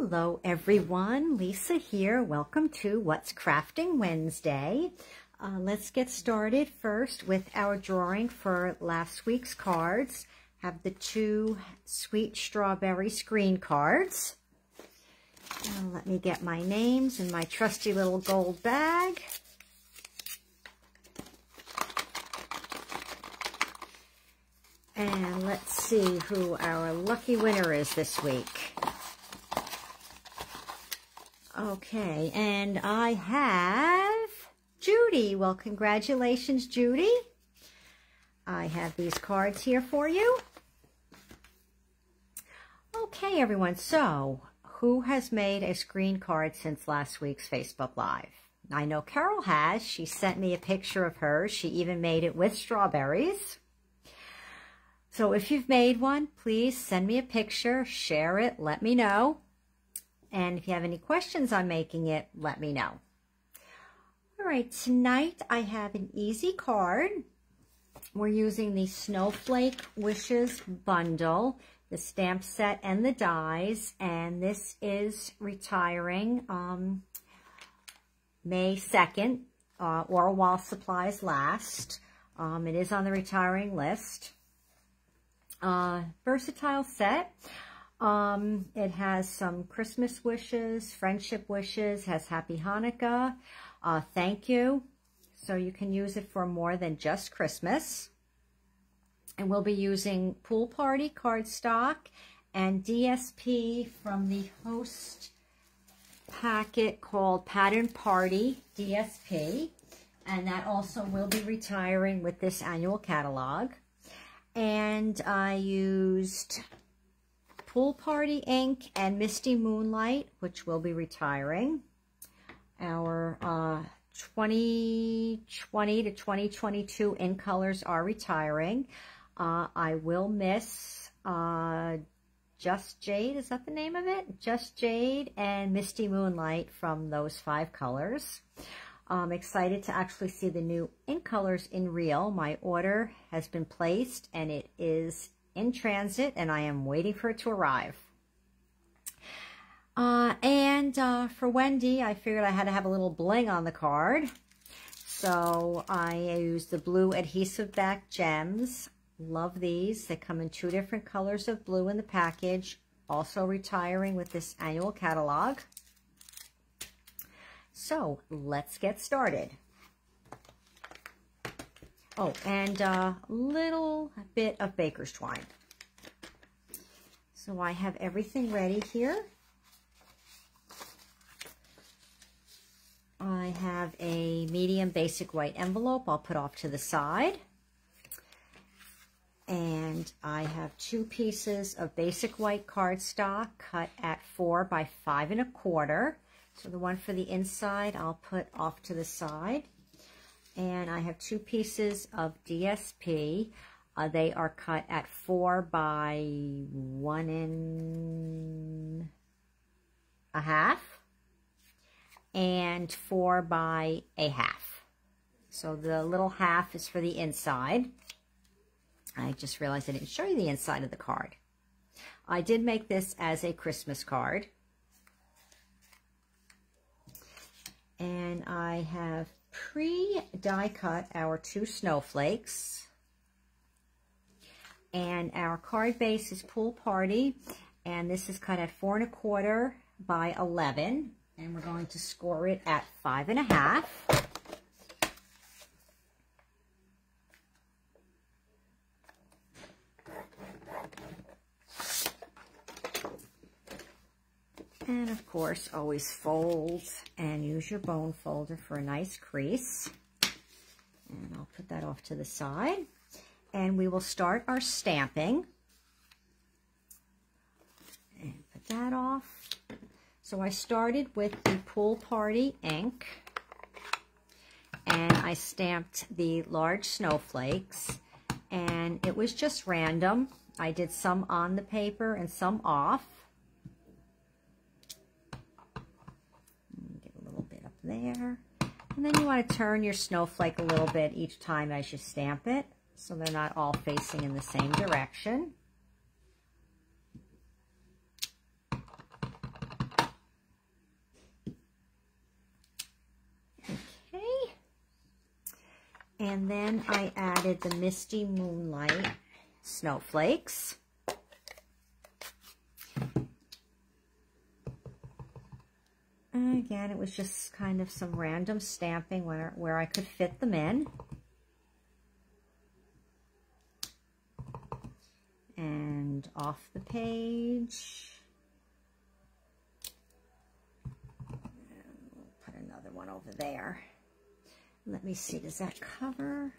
Hello everyone, Lisa here. Welcome to What's Crafting Wednesday. Let's get started first with our drawing for last week's cards. Have the two sweet strawberry screen cards. Let me get my names in my trusty little gold bag. And let's see who our lucky winner is this week. Okay, and I have Judy. Well, congratulations, Judy. I have these cards here for you. Okay, everyone, so who has made a screen card since last week's Facebook Live? I know Carol has. She sent me a picture of hers. She even made it with strawberries. So if you've made one, please send me a picture, share it, let me know. And if you have any questions on making it, let me know. All right, tonight I have an easy card. We're using the Snowflake Wishes Bundle, the stamp set and the dies, and this is retiring May 2nd, or while supplies last. It is on the retiring list. Versatile set. It has some Christmas wishes, friendship wishes, has Happy Hanukkah, thank you. So you can use it for more than just Christmas. And we'll be using Pool Party cardstock and DSP from the host packet called Pattern Party DSP. And that also will be retiring with this annual catalog. And I used Pool Party ink and Misty Moonlight, which will be retiring. Our 2020 to 2022 ink colors are retiring. I will miss Just Jade, is that the name of it? Just Jade and Misty Moonlight from those 5 colors. I'm excited to actually see the new ink colors in real. My order has been placed and it is in transit and I am waiting for it to arrive. For Wendy, I figured I had to have a little bling on the card. So I used the blue Adhesive-Backed gems. Love these. They come in 2 different colors of blue in the package. Also retiring with this annual catalog. So let's get started. Oh, and a little bit of baker's twine. So I have everything ready here. I have a medium basic white envelope I'll put off to the side. And I have 2 pieces of basic white cardstock cut at 4 by 5 1/4. So the one for the inside I'll put off to the side. And I have 2 pieces of DSP. They are cut at 4 by 1 1/2 and 4 by 1/2. So the little half is for the inside. I just realized I didn't show you the inside of the card. I did make this as a Christmas card. And I have pre-die cut our 2 snowflakes. And our card base is Pool Party. And this is cut at 4 1/4 by 11. And we're going to score it at 5 1/2. And of course, always fold and use your bone folder for a nice crease. And I'll put that off to the side. And we will start our stamping. And put that off. So I started with the Pool Party ink. And I stamped the large snowflakes. And it was just random. I did some on the paper and some off. There. And then you want to turn your snowflake a little bit each time as you stamp it, so they're not all facing in the same direction. And then I added the Misty Moonlight Snowflakes. And again, it was just kind of some random stamping where I could fit them in. And off the page. And we'll put another one over there. Let me see, does that cover?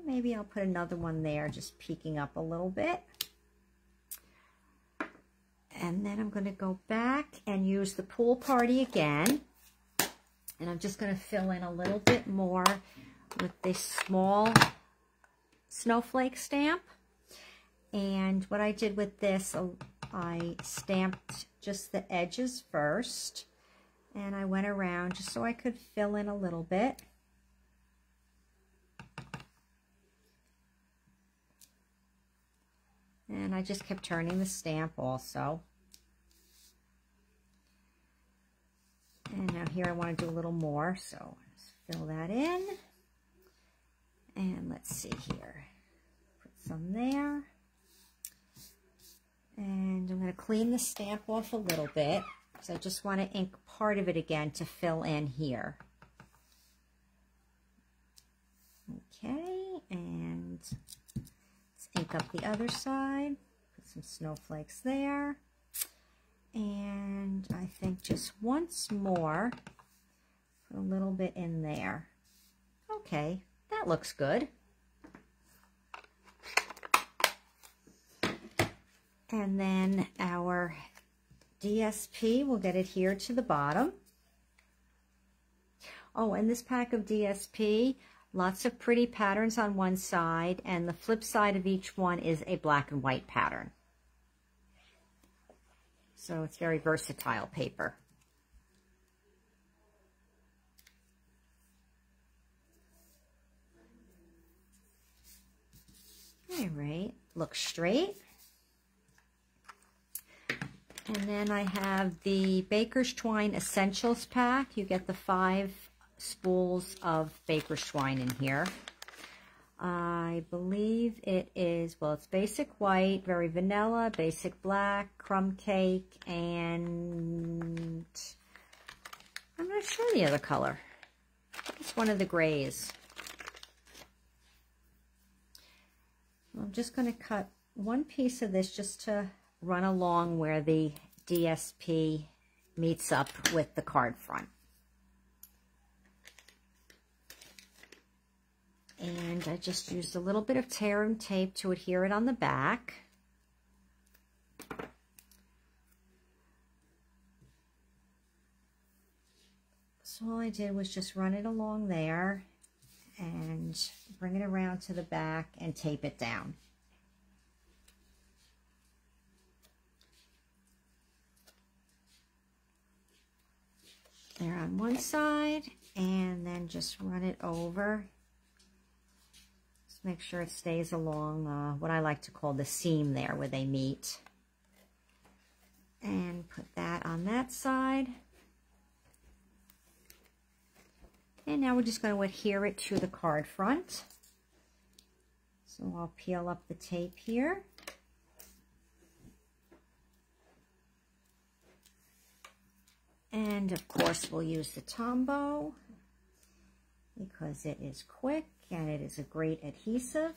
Maybe I'll put another one there, just peeking up a little bit. And then I'm going to go back and use the Pool Party again. And I'm just going to fill in a little bit more with this small snowflake stamp. And what I did with this, I stamped just the edges first. And I went around just so I could fill in a little bit. And I just kept turning the stamp also. And now here I want to do a little more, so let's fill that in. And let's see here. Put some there. And I'm going to clean the stamp off a little bit, because I just want to ink part of it again to fill in here. Okay, and ink up the other side, put some snowflakes there, and I think just once more, put a little bit in there. Okay, that looks good. And then our DSP, we'll get adhered to the bottom. Oh, and this pack of DSP, lots of pretty patterns on one side, and the flip side of each one is a black and white pattern. So it's very versatile paper. All right, look straight. And then I have the Baker's Twine Essentials pack. You get the 5 spools of Baker's Twine in here. I believe it is, well, it's basic white, very vanilla, basic black, crumb cake, and I'm not sure the other color. It's one of the grays. I'm just going to cut one piece of this just to run along where the DSP meets up with the card front. And I just used a little bit of tear and tape to adhere it on the back. So all I did was just run it along there and bring it around to the back and tape it down. There on one side, and then just run it over. Just make sure it stays along what I like to call the seam there where they meet. And put that on that side. And now we're just going to adhere it to the card front. So I'll peel up the tape here. And of course we'll use the Tombow because it is quick and it is a great adhesive.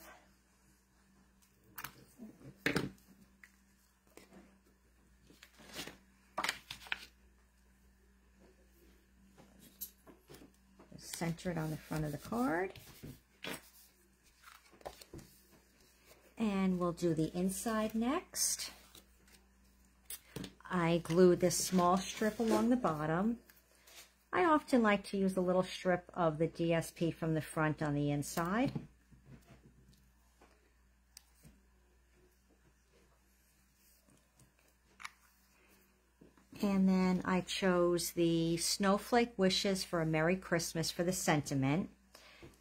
Just center it on the front of the card. And we'll do the inside next. I glued this small strip along the bottom. I often like to use a little strip of the DSP from the front on the inside. And then I chose the Snowflake Wishes for a Merry Christmas for the sentiment.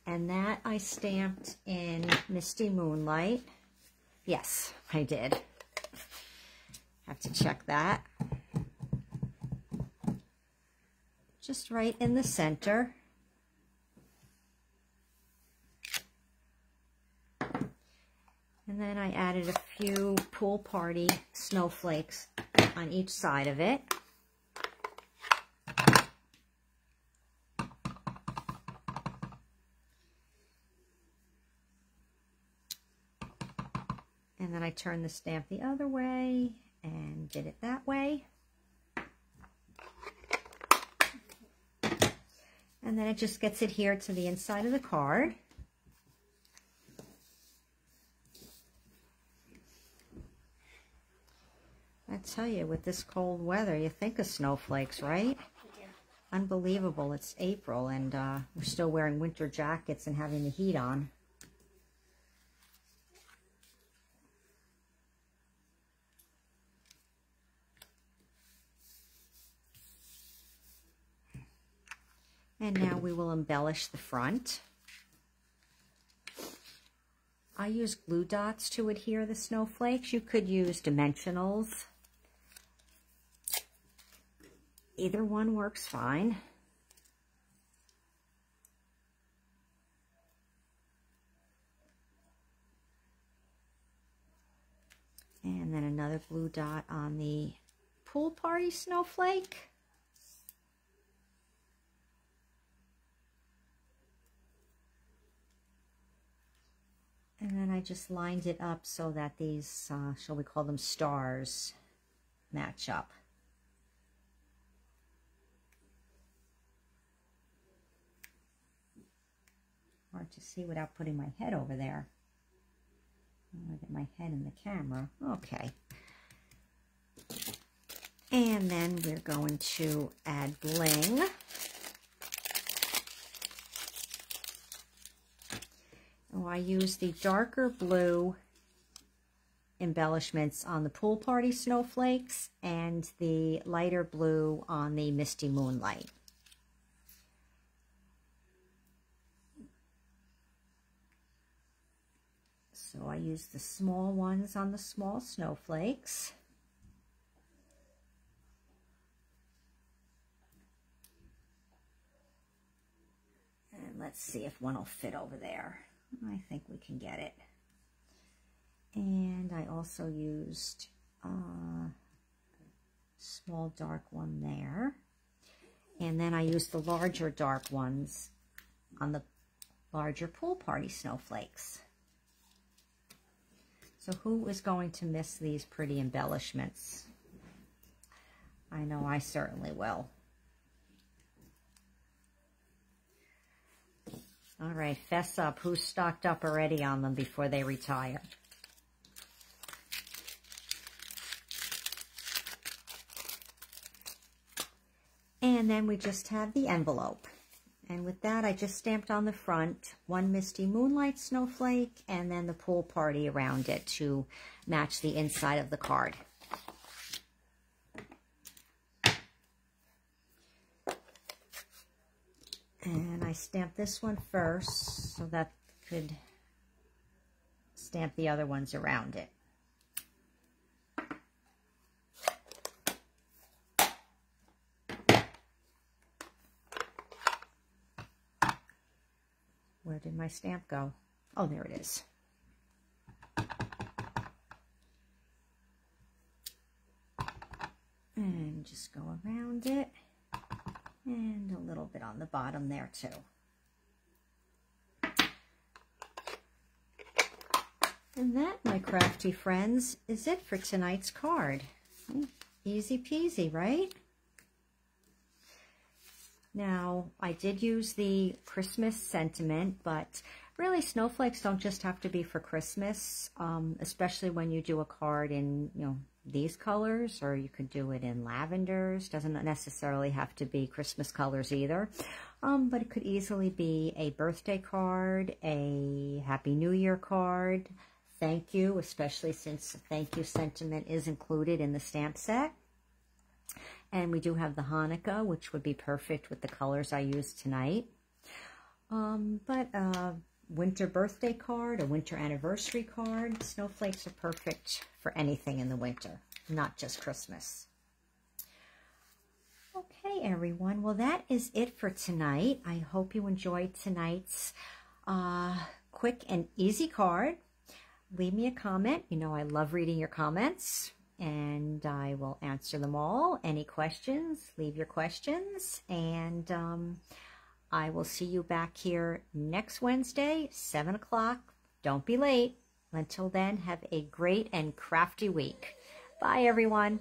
And that I stamped in Misty Moonlight. Yes, I did. Have to check that. Just right in the center. And then I added a few pool party snowflakes on each side of it. And then I turned the stamp the other way and did it that way. And then it just gets adhered to the inside of the card. I tell you, with this cold weather, you think of snowflakes, right? Yeah. Unbelievable. It's April and we're still wearing winter jackets and having the heat on. And now we will embellish the front. I use glue dots to adhere the snowflakes. You could use dimensionals. Either one works fine. And then another glue dot on the pool party snowflake. And then I just lined it up so that these, shall we call them stars, match up. Hard to see without putting my head over there. I want to get my head in the camera. Okay. And then we're going to add bling. Oh, I use the darker blue embellishments on the pool party snowflakes and the lighter blue on the Misty Moonlight. So I use the small ones on the small snowflakes. And let's see if one will fit over there. I think we can get it. And I also used a small dark one there. And then I used the larger dark ones on the larger pool party snowflakes. So who is going to miss these pretty embellishments? I know I certainly will. All right, fess up. Who's stocked up already on them before they retire? And then we just have the envelope. And with that, I just stamped on the front one Misty Moonlight snowflake and then the pool party around it to match the inside of the card. And I stamped this one first so that could stamp the other ones around it. Where did my stamp go? Oh, there it is. And just go around it. And a little bit on the bottom there too. And that, my crafty friends, is it for tonight's card. Easy peasy, right? Now, I did use the Christmas sentiment, but really snowflakes don't just have to be for Christmas, especially when you do a card in, these colors, or you could do it in lavenders. Doesn't necessarily have to be Christmas colors either, but it could easily be a birthday card, a Happy New Year card, thank you, especially since thank you sentiment is included in the stamp set. And we do have the Hanukkah, which would be perfect with the colors I used tonight. But a winter birthday card, a winter anniversary card, snowflakes are perfect for anything in the winter, not just Christmas. Okay, everyone. Well, that is it for tonight. I hope you enjoyed tonight's quick and easy card. leave me a comment. You know I love reading your comments, and I will answer them all. Any questions, leave your questions, and I will see you back here next Wednesday, 7 o'clock. Don't be late. Until then, have a great and crafty week. Bye, everyone.